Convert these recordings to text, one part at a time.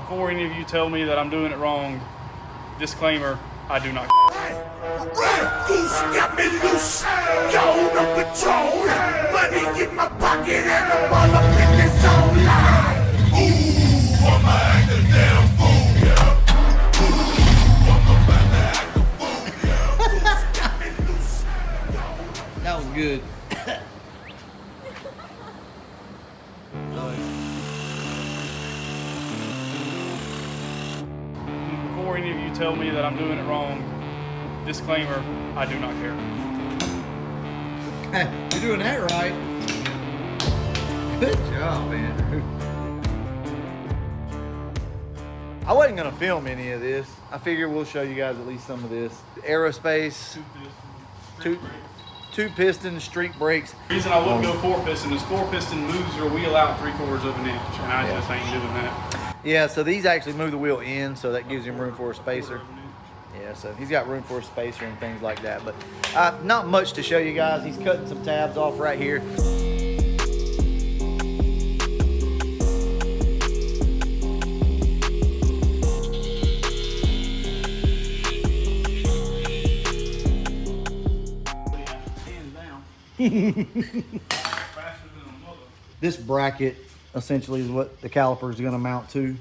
Before any of you tell me that I'm doing it wrong, disclaimer, I do not. Who's got me loose? Going up patrol. Money in my pocket and I'm all up in this zone line. Ooh, I'm acting damn fool, yeah. Ooh, I'm about to act a fool, yeah. Who's got me loose? That was good. Before any of you tell me that I'm doing it wrong, disclaimer, I do not care. You're doing that right. Good job, Andrew. I wasn't gonna film any of this. I figured we'll show you guys at least some of this. Aerospace, two piston street brakes. The reason I wouldn't go 4-piston is 4-piston moves your wheel out 3/4 of an inch, and I just ain't doing that. Yeah, so these actually move the wheel in, so that gives him room for a spacer. Yeah, so he's got room for a spacer and things like that. But not much to show you guys. He's cutting some tabs off right here. This bracket essentially is what the caliper is going to mount to.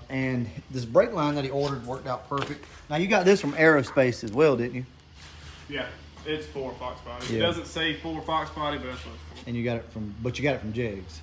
And this brake line that he ordered worked out perfect. Now you got this from Aerospace as well, didn't you? Yeah, it's 4 Fox body. Yeah. It doesn't say 4 Fox body, but that's what it's for. And you got it from, but you got it from Jegs.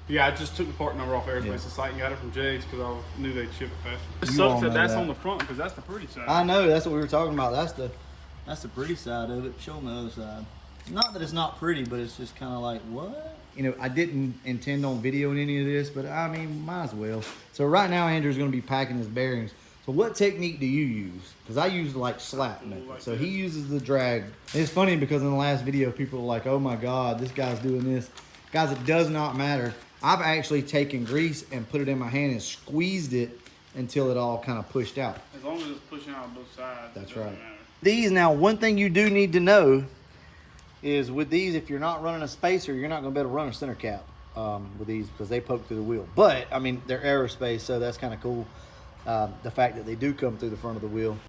Yeah, I just took the part number off Aerospace's Yeah. site and got it from Jake's because I knew they'd ship it faster. It You all sucks know that that's that. on the front because that's the pretty side. I know, that's what we were talking about. That's the pretty side of it. Show them the other side. Not that it's not pretty, but it's just kind of like, what? You know, I didn't intend on videoing any of this, but I mean, might as well. So right now, Andrew's going to be packing his bearings. So what technique do you use? Because I use like slap method. Like So this. he uses the drag. And it's funny because in the last video, people are like, oh my God, this guy's doing this. Guys, it does not matter. I've actually taken grease and put it in my hand and squeezed it until it all kind of pushed out. As long as it's pushing out both sides. That's it doesn't right. matter. These, now, one thing you do need to know is with these, if you're not running a spacer, you're not going to be able to run a center cap with these because they poke through the wheel. But, I mean, they're Aerospace, so that's kind of cool. The fact that they do come through the front of the wheel.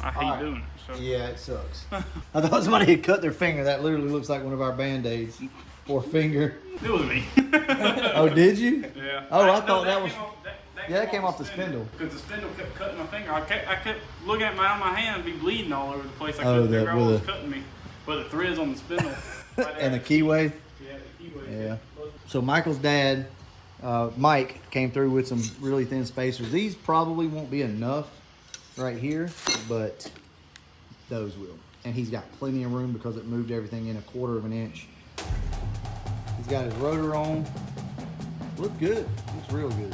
I hate Alright. doing it. So. Yeah, it sucks. I thought somebody had cut their finger. That literally looks like one of our Band-Aids. Poor finger. It was me. Oh, did you? Yeah. Oh, I thought that was... That came off the spindle. Because the spindle kept cutting my finger. I kept looking at my hand and be bleeding all over the place. I couldn't figure out what was cutting me. But the threads on the spindle. And the keyway? Yeah, the keyway. Yeah. So Michael's dad, Mike, came through with some really thin spacers. These probably won't be enough right here, but those will. And he's got plenty of room because it moved everything in 1/4 of an inch. He's got his rotor on. Look good. Looks real good.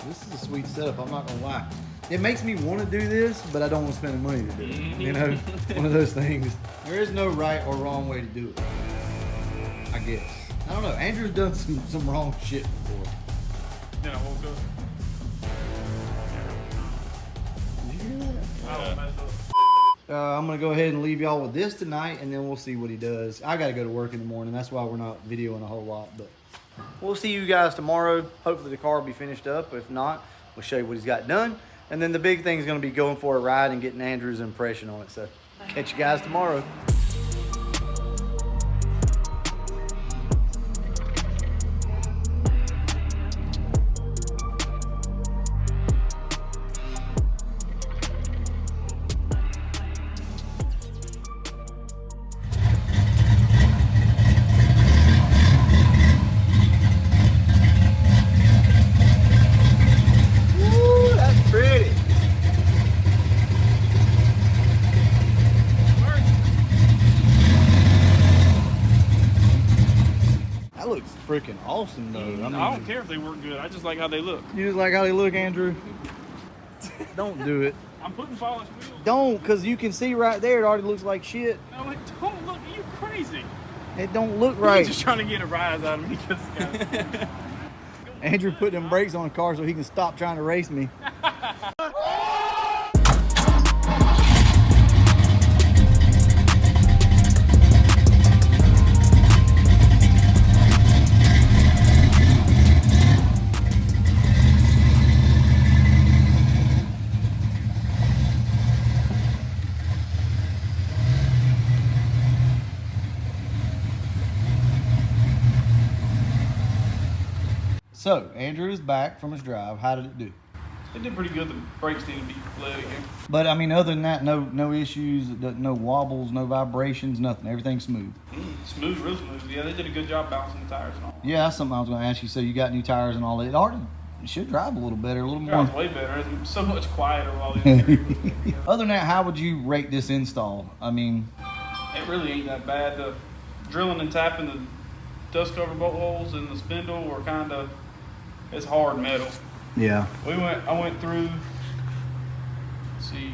This is a sweet setup, I'm not gonna lie. It makes me want to do this, but I don't want to spend the money to do it. You know, one of those things. There is no right or wrong way to do it, I guess. I don't know. Andrew's done some wrong shit before. Then I woke up. I messed up. I'm gonna go ahead and leave y'all with this tonight, and then we'll see what he does. I gotta go to work in the morning. That's why we're not videoing a whole lot, but we'll see you guys tomorrow. Hopefully the car will be finished up. If not, we'll show you what he's got done. And then the big thing is gonna be going for a ride and getting Andrew's impression on it. So catch you guys tomorrow. Woo, that's pretty. That looks freaking awesome, though. I mean, I don't care if they work good. I just like how they look. You just like how they look, Andrew? Don't do it. I'm putting polished wheels. Don't, because you can see right there, it already looks like shit. No, it don't look. You crazy. It don't look You're right. just trying to get a rise out of me because Andrew put them brakes on the car so he can stop trying to race me. So Andrew is back from his drive. How did it do? It did pretty good. The brakes need to be bled again. But I mean, other than that, no issues, no wobbles, no vibrations, nothing. Everything's smooth. Smooth, real smooth. Yeah, they did a good job balancing the tires and all. Yeah, that's something I was going to ask you. So you got new tires and all that. It should drive a little better, a little more. Drives way better. It's so much quieter while the Other than that, how would you rate this install? I mean, it really ain't that bad. The drilling and tapping the dust cover bolt holes and the spindle were kind of, it's hard metal. yeah. I went through, let's see,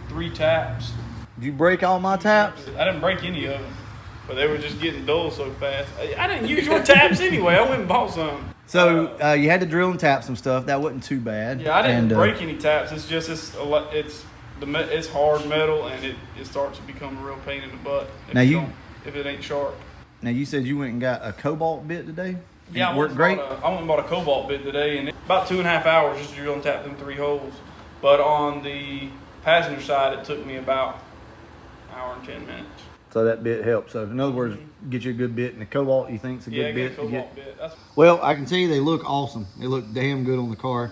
3 taps. Did you break all my taps? I didn't break any of them, but they were just getting dull so fast. I didn't use your taps anyway. I went and bought some. So you had to drill and tap some stuff. That wasn't too bad. Yeah, I didn't break any taps. It's just it's hard metal, and it starts to become a real pain in the butt if it ain't sharp. Now you said you went and got a Cobalt bit today. Yeah, it worked great. I went and bought a Cobalt bit today, and about 2.5 hours just to drill and tap them 3 holes. But on the passenger side, it took me about an hour and 10 minutes. So that bit helped. So in other words, get you a good bit, and the Cobalt you think's a good bit. Yeah, Cobalt bit. Well, I can tell you they look awesome. They look damn good on the car.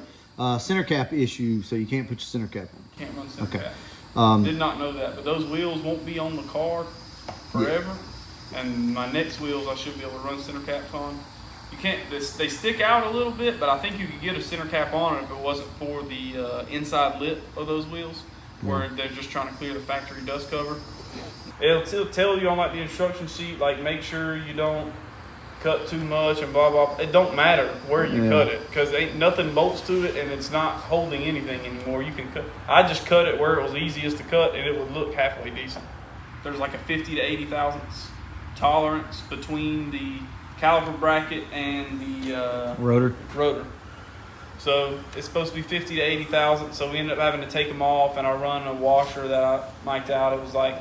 Center cap issue, so you can't put your center cap on. Can't run center cap. Did not know that, but those wheels won't be on the car forever. Yeah. And my next wheels, I should be able to run center caps on. You can't. They stick out a little bit, but I think you could get a center cap on it if it wasn't for the inside lip of those wheels, where they're just trying to clear the factory dust cover. It'll tell you on like the instruction sheet, like make sure you don't cut too much and blah blah. It don't matter where you cut it, because ain't nothing bolts to it and it's not holding anything anymore. You can cut. I just cut it where it was easiest to cut, and it would look halfway decent. There's like a 50 to 80 thousandths tolerance between the caliper bracket and the rotor. So it's supposed to be 50 to 80 thousandths. So we ended up having to take them off, and I run a washer that I mic'd out. It was like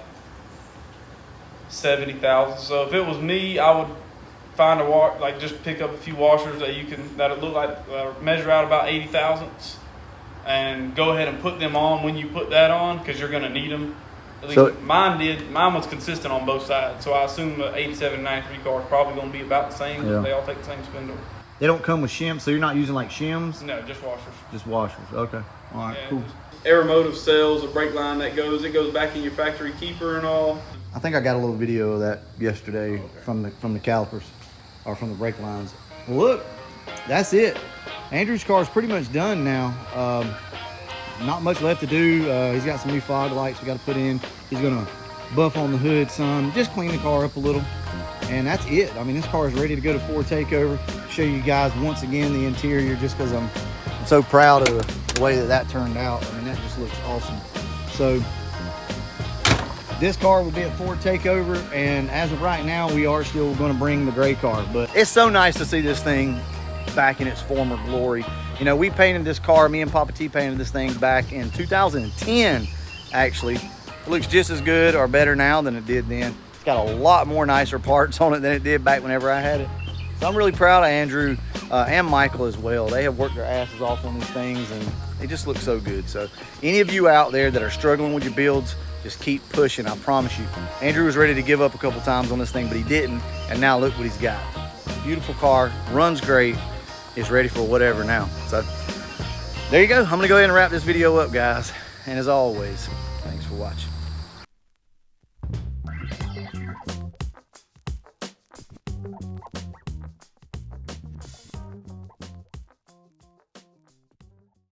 70 thousandths. So if it was me, I would find just pick up a few washers that'll look like measure out about 80 thousandths, and go ahead and put them on when you put that on, because you're going to need them. At least mine was consistent on both sides, so I assume the 87 and 93 car is probably going to be about the same, because they all take the same spindle. They don't come with shims, so you're not using like shims? No, just washers. Just washers, okay. All right, cool. Aeromotive cells, a brake line that goes back in your factory keeper and all. I think I got a little video of that yesterday from the calipers, or from the brake lines. Well, look, that's it. Andrew's car is pretty much done now. Not much left to do. He's got some new fog lights we got to put in. He's gonna buff on the hood some, just clean the car up a little, and that's it. I mean, this car is ready to go to Ford Takeover. Show you guys once again the interior, just because I'm so proud of the way that turned out. I mean, that just looks awesome. So this car will be at Ford Takeover, and as of right now, we are still going to bring the gray car. But it's so nice to see this thing back in its former glory. You know, we painted this car, me and Papa T painted this thing back in 2010, actually. It looks just as good or better now than it did then. It's got a lot more nicer parts on it than it did back whenever I had it. So I'm really proud of Andrew and Michael as well. They have worked their asses off on these things, and they just look so good. So any of you out there that are struggling with your builds, just keep pushing, I promise you. Andrew was ready to give up a couple times on this thing, but he didn't, and now look what he's got. Beautiful car, runs great, is ready for whatever now. So there you go. I'm gonna go ahead and wrap this video up, guys. And as always, thanks for watching.